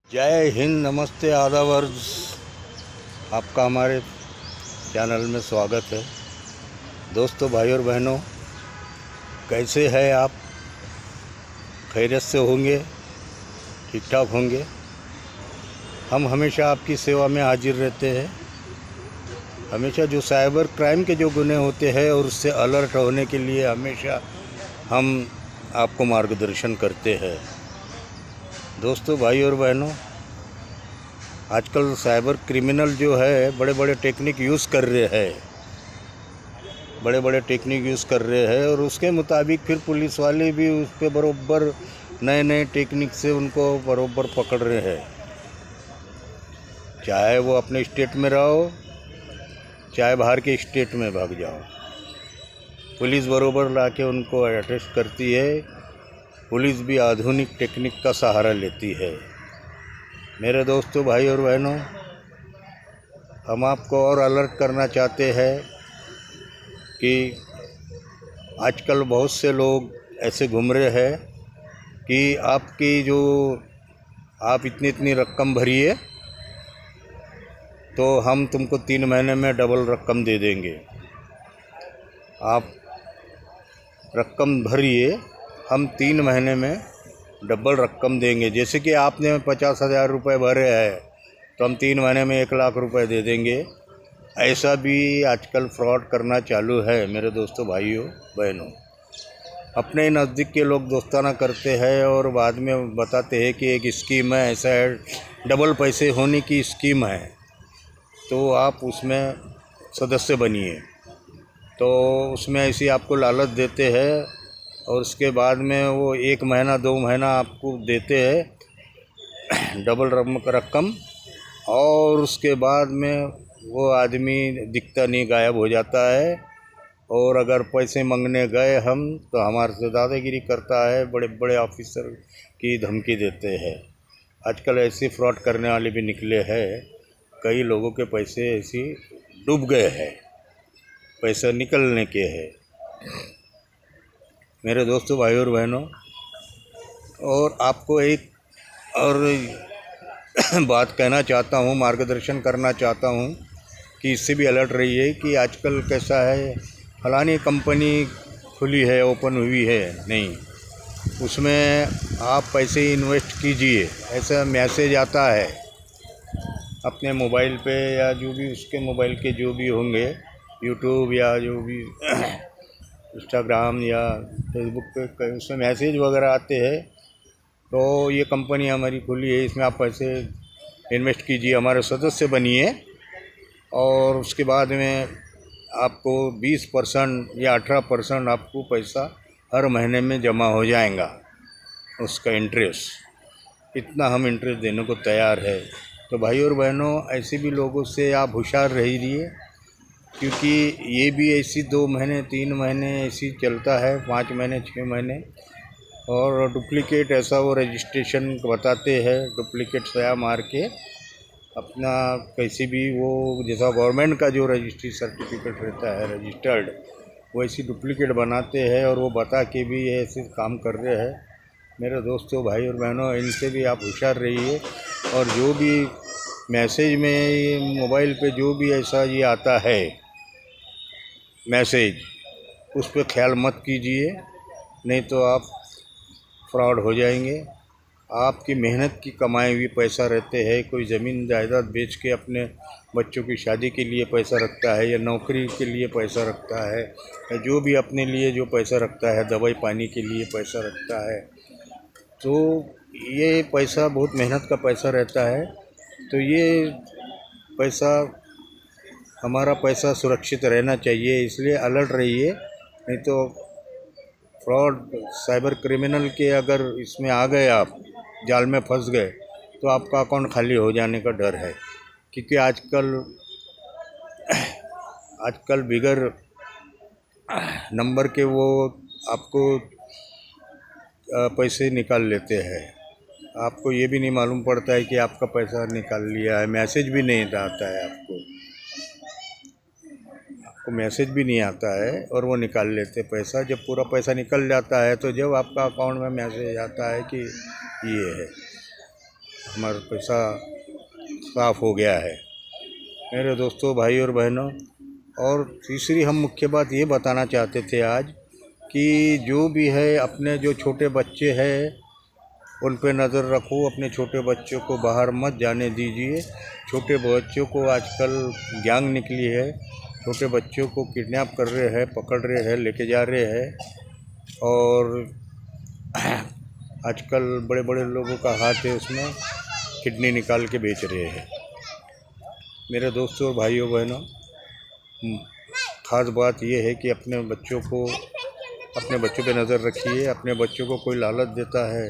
जय हिंद, नमस्ते, आदाब अर्ज़। आपका हमारे चैनल में स्वागत है। दोस्तों, भाई और बहनों, कैसे हैं आप? खैरियत से होंगे, ठीक ठाक होंगे। हम हमेशा आपकी सेवा में हाजिर रहते हैं। हमेशा जो साइबर क्राइम के जो गुने होते हैं और उससे अलर्ट होने के लिए हमेशा हम आपको मार्गदर्शन करते हैं। दोस्तों, भाई और बहनों, आजकल साइबर क्रिमिनल जो है बड़े बड़े टेक्निक यूज़ कर रहे हैं, और उसके मुताबिक फिर पुलिस वाले भी उस पर बरोबर नए नए टेक्निक से उनको बरोबर पकड़ रहे हैं। चाहे वो अपने स्टेट में रहो, चाहे बाहर के स्टेट में भाग जाओ, पुलिस बरोबर लाके उनको अरेस्ट करती है। पुलिस भी आधुनिक टेक्निक का सहारा लेती है। मेरे दोस्तों, भाई और बहनों, हम आपको और अलर्ट करना चाहते हैं कि आजकल बहुत से लोग ऐसे घूम रहे हैं कि आप इतनी रकम भरिए तो हम तुमको 3 महीने में डबल रकम दे देंगे। आप रकम भरिए, हम 3 महीने में डबल रकम देंगे। जैसे कि आपने 50,000 रुपये भरे हैं तो हम 3 महीने में 1,00,000 रुपये दे देंगे। ऐसा भी आजकल फ्रॉड करना चालू है। मेरे दोस्तों, भाइयों, बहनों, अपने ही नज़दीक के लोग दोस्ताना करते हैं और बाद में बताते हैं कि एक स्कीम है, ऐसा है, डबल पैसे होने की स्कीम है, तो आप उसमें सदस्य बनिए। तो उसमें ऐसी आपको लालच देते हैं और उसके बाद में वो 1 महीना 2 महीना आपको देते हैं डबल रकम, और उसके बाद में वो आदमी दिखता नहीं, गायब हो जाता है। और अगर पैसे मांगने गए हम तो हमारे से दादागिरी करता है, बड़े बड़े ऑफिसर की धमकी देते हैं। आजकल ऐसे फ्रॉड करने वाले भी निकले हैं। कई लोगों के पैसे ऐसे डूब गए हैं, पैसा निकलने के हैं। मेरे दोस्तों, भाई और बहनों, और आपको एक और बात कहना चाहता हूँ, मार्गदर्शन करना चाहता हूँ कि इससे भी अलर्ट रहिए कि आजकल कैसा है, फलानी कंपनी खुली है, ओपन हुई है, नहीं, उसमें आप पैसे इन्वेस्ट कीजिए, ऐसा मैसेज आता है अपने मोबाइल पे, या जो भी उसके मोबाइल के जो भी होंगे, यूट्यूब या जो भी इंस्टाग्राम या फेसबुक पे उसमें मैसेज वगैरह आते हैं। तो ये कंपनी हमारी खुली है, इसमें आप पैसे इन्वेस्ट कीजिए, हमारे सदस्य बनिए, और उसके बाद में आपको 20% या 18% आपको पैसा हर महीने में जमा हो जाएगा, उसका इंटरेस्ट। इतना हम इंटरेस्ट देने को तैयार है। तो भाई और बहनों, ऐसे भी लोगों से आप होशियार रहिए, क्योंकि ये भी ऐसी 2 महीने 3 महीने ऐसी चलता है, 5 महीने 6 महीने, और डुप्लीकेट ऐसा वो रजिस्ट्रेशन बताते हैं, डुप्लीकेट सया मार के अपना कैसे भी वो, जैसा गवर्नमेंट का जो रजिस्ट्री सर्टिफिकेट रहता है रजिस्टर्ड, वैसी डुप्लीकेट बनाते हैं और वो बता के भी ऐसे काम कर रहे हैं। मेरे दोस्तों, भाई और बहनों, इनसे भी आप होशियार रहिए। और जो भी मैसेज में मोबाइल पे जो भी ऐसा ये आता है मैसेज, उस पर ख्याल मत कीजिए, नहीं तो आप फ्रॉड हो जाएंगे। आपकी मेहनत की कमाई हुई पैसा रहते हैं, कोई ज़मीन जायदाद बेच के अपने बच्चों की शादी के लिए पैसा रखता है, या नौकरी के लिए पैसा रखता है, या जो भी अपने लिए जो पैसा रखता है, दवाई पानी के लिए पैसा रखता है, तो ये पैसा बहुत मेहनत का पैसा रहता है। तो ये पैसा, हमारा पैसा सुरक्षित रहना चाहिए, इसलिए अलर्ट रहिए, नहीं तो फ्रॉड, साइबर क्रिमिनल के अगर इसमें आ गए, आप जाल में फंस गए, तो आपका अकाउंट खाली हो जाने का डर है। क्योंकि आजकल बिगर नंबर के वो आपको पैसे निकाल लेते हैं। आपको ये भी नहीं मालूम पड़ता है कि आपका पैसा निकाल लिया है, मैसेज भी नहीं आता है, आपको मैसेज भी नहीं आता है, और वो निकाल लेते पैसा। जब पूरा पैसा निकल जाता है तो जब आपका अकाउंट में मैसेज आता है कि ये है, हमारा पैसा साफ़ हो गया है मेरे दोस्तों, भाई और बहनों। और तीसरी हम मुख्य बात ये बताना चाहते थे आज कि जो भी है अपने जो छोटे बच्चे हैं उन पे नज़र रखो। अपने छोटे बच्चों को बाहर मत जाने दीजिए। छोटे बच्चों को आजकल गैंग निकली है, छोटे बच्चों को किडनैप कर रहे हैं, पकड़ रहे हैं, लेके जा रहे हैं। और आजकल बड़े बड़े लोगों का हाथ है उसमें, किडनी निकाल के बेच रहे हैं। मेरे दोस्तों, भाइयों, बहनों, ख़ास बात यह है कि अपने बच्चों पे नज़र रखिए। अपने बच्चों को कोई लालच देता है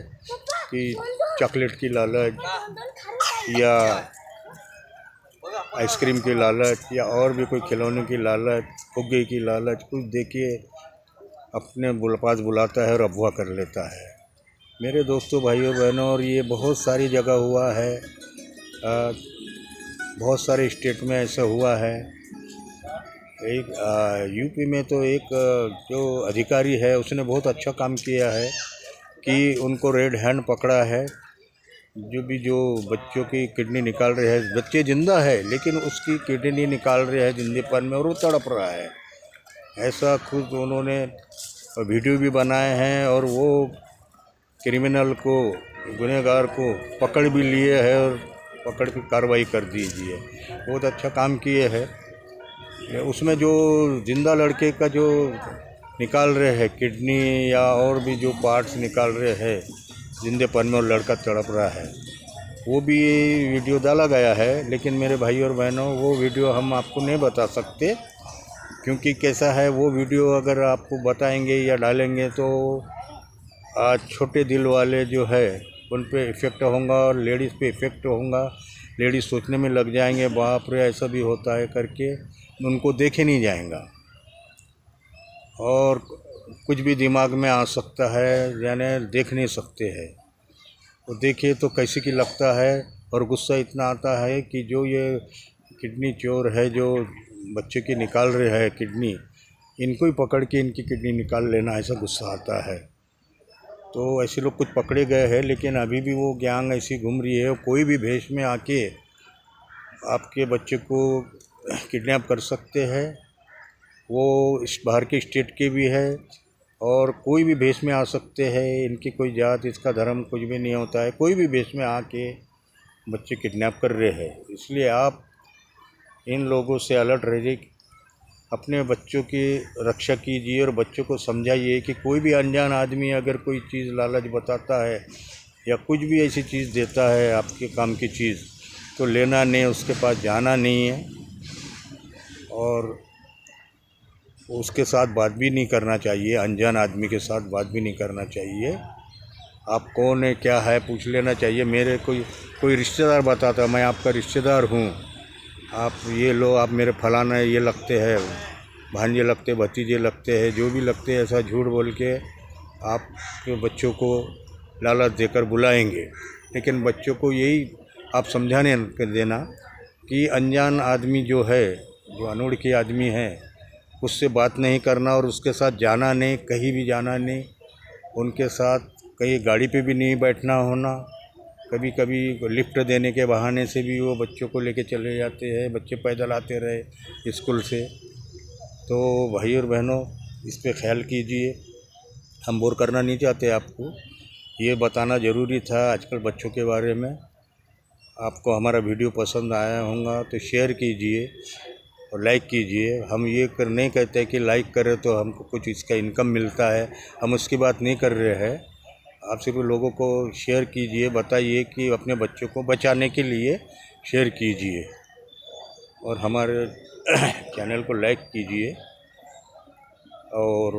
कि चॉकलेट की लालच या आइसक्रीम की लालच या और भी कोई खिलौने की लालच, फुग्गे की लालच, कुछ देखिए अपने पास बुलाता है और अगवा कर लेता है। मेरे दोस्तों, भाइयों, बहनों, और ये बहुत सारी जगह हुआ है, बहुत सारे स्टेट में ऐसा हुआ है। एक यूपी में तो एक जो अधिकारी है उसने बहुत अच्छा काम किया है कि उनको रेड हैंड पकड़ा है। जो बच्चों की किडनी निकाल रहे हैं, बच्चे जिंदा है लेकिन उसकी किडनी निकाल रहे हैं जिंदीपन में और वो तड़प रहा है। ऐसा खुद उन्होंने वीडियो भी बनाए हैं और वो क्रिमिनल को, गुनहगार को पकड़ भी लिए है और पकड़ के कार्रवाई कर दीजिए। बहुत अच्छा काम किए हैं। उसमें जो जिंदा लड़के का जो निकाल रहे हैं किडनी या और भी जो पार्ट्स निकाल रहे हैं जिंदेपन में और लड़का तड़प रहा है, वो भी वीडियो डाला गया है। लेकिन मेरे भाई और बहनों, वो वीडियो हम आपको नहीं बता सकते, क्योंकि कैसा है वो वीडियो अगर आपको बताएंगे या डालेंगे तो आज छोटे दिल वाले जो है उन पे इफ़ेक्ट होगा और लेडीज़ पे इफ़ेक्ट होगा। लेडीज़ सोचने में लग जाएंगे बाप रे ऐसा भी होता है करके, उनको देखे नहीं जाएगा और कुछ भी दिमाग में आ सकता है, यानी देख नहीं सकते हैं। वो देखिए तो कैसे की लगता है और गुस्सा इतना आता है कि जो ये किडनी चोर है जो बच्चे की निकाल रहे हैं किडनी, इनको ही पकड़ के इनकी किडनी निकाल लेना, ऐसा गुस्सा आता है। तो ऐसे लोग कुछ पकड़े गए हैं, लेकिन अभी भी वो गैंग ऐसी घूम रही है। कोई भी भेष में आके आपके बच्चे को किडनैप कर सकते हैं। वो इस बाहर के स्टेट के भी है और कोई भी भेष में आ सकते हैं। इनकी कोई जात, इसका धर्म कुछ भी नहीं होता है। कोई भी भेष में आके बच्चे किडनैप कर रहे हैं। इसलिए आप इन लोगों से अलर्ट रहिए, अपने बच्चों की रक्षा कीजिए और बच्चों को समझाइए कि कोई भी अनजान आदमी अगर कोई चीज़ लालच बताता है या कुछ भी ऐसी चीज़ देता है आपके काम की चीज़, तो लेना नहीं, उसके पास जाना नहीं है और उसके साथ बात भी नहीं करना चाहिए। अनजान आदमी के साथ बात भी नहीं करना चाहिए। आप कौन है, क्या है, पूछ लेना चाहिए। मेरे कोई रिश्तेदार बताता, मैं आपका रिश्तेदार हूँ, आप ये लो, आप मेरे फलाना ये लगते हैं, भांजे लगते, भतीजे लगते हैं, जो भी लगते हैं, ऐसा झूठ बोल के आपके बच्चों को लालच देकर बुलाएंगे। लेकिन बच्चों को यही आप समझाने देना कि अनजान आदमी जो है, जो अनोळखी आदमी है, उससे बात नहीं करना और उसके साथ जाना नहीं, कहीं भी जाना नहीं। उनके साथ कहीं गाड़ी पे भी नहीं बैठना होना। कभी लिफ्ट देने के बहाने से भी वो बच्चों को लेके चले जाते हैं, बच्चे पैदल आते रहे स्कूल से। तो भाई और बहनों, इस पे ख्याल कीजिए। हम बोर करना नहीं चाहते आपको, ये बताना ज़रूरी था आजकल बच्चों के बारे में। आपको हमारा वीडियो पसंद आया होगा तो शेयर कीजिए और लाइक कीजिए। हम ये नहीं कहते कि लाइक करें तो हमको कुछ इसका इनकम मिलता है, हम उसकी बात नहीं कर रहे हैं। आप सिर्फ लोगों को शेयर कीजिए, बताइए कि अपने बच्चों को बचाने के लिए शेयर कीजिए और हमारे चैनल को लाइक कीजिए। और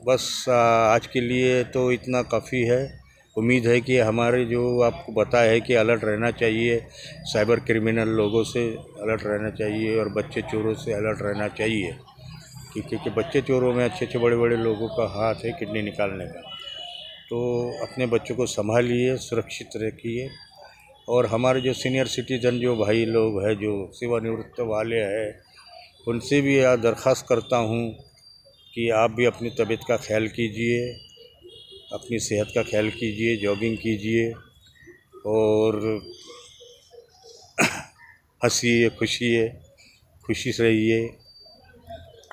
बस आज के लिए तो इतना काफ़ी है। उम्मीद है कि हमारे जो आपको पता है कि अलर्ट रहना चाहिए, साइबर क्रिमिनल लोगों से अलर्ट रहना चाहिए और बच्चे चोरों से अलर्ट रहना चाहिए, क्योंकि बच्चे चोरों में अच्छे बड़े बड़े लोगों का हाथ है किडनी निकालने का। तो अपने बच्चों को संभालिए, सुरक्षित रखिए। और हमारे जो सीनियर सिटीज़न जो भाई लोग हैं, जो सेवानिवृत्त वाले हैं, उनसे भी दरख्वास्त करता हूँ कि आप भी अपनी तबीयत का ख्याल कीजिए, अपनी सेहत का ख्याल कीजिए, जॉगिंग कीजिए और हंसिए, खुशी से रहिए,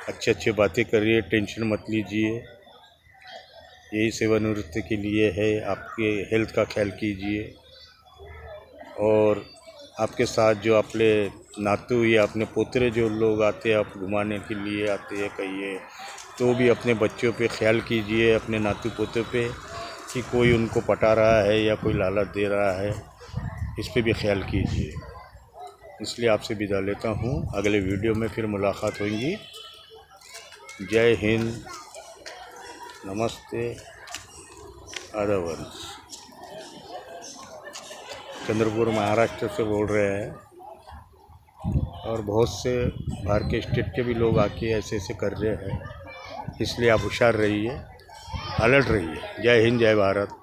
अच्छे बातें करिए, टेंशन मत लीजिए। यही सेवानिवृत्ति के लिए है। आपके हेल्थ का ख्याल कीजिए और आपके साथ जो अपने नातू या अपने पोतरे जो लोग आते हैं, आप घुमाने के लिए आते हैं कहिए, तो भी अपने बच्चों पे ख्याल कीजिए, अपने नातू पोते पे, कि कोई उनको पटा रहा है या कोई लालच दे रहा है, इस पे भी ख्याल कीजिए। इसलिए आपसे विदा लेता हूँ। अगले वीडियो में फिर मुलाकात होगी। जय हिंद, नमस्ते, आदाब। चंद्रपुर महाराष्ट्र से बोल रहे हैं और बहुत से बाहर के स्टेट के भी लोग आके ऐसे कर रहे हैं। इसलिए आप होशियार रहिए, अलर्ट रहिए। जय हिंद, जय भारत।